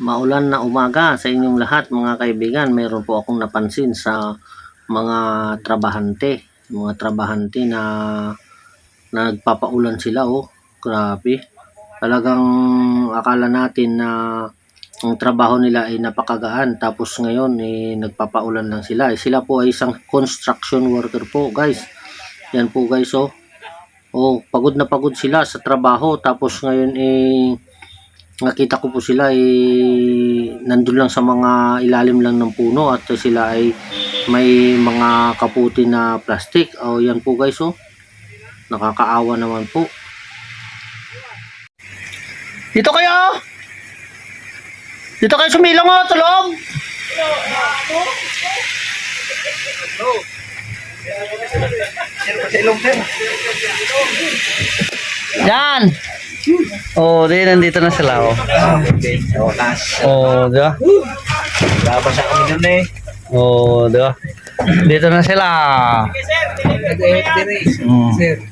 Maulan na umaga sa inyong lahat mga kaibigan. Mayroon po akong napansin sa mga trabahante na nagpapaulan sila. Oh, grabe. Talagang akala natin na ang trabaho nila ay napakagaan, tapos ngayon nagpapaulan lang sila. Sila po ay isang construction worker po, guys. Yan po, guys. Oh, pagod na pagod sila sa trabaho, tapos ngayon nakita ko po sila nandun lang sa mga ilalim lang ng puno, at sila ay may mga kaputi na plastic. Oh, yan po, guys. Nakakaawa naman po. Dito kayo! Dito kayo sumilong, tulog! Yan! Oh, nandito na sila. Oh, di ba? Babasa kami dun eh. Oh, di ba? Dito na sila. Sir.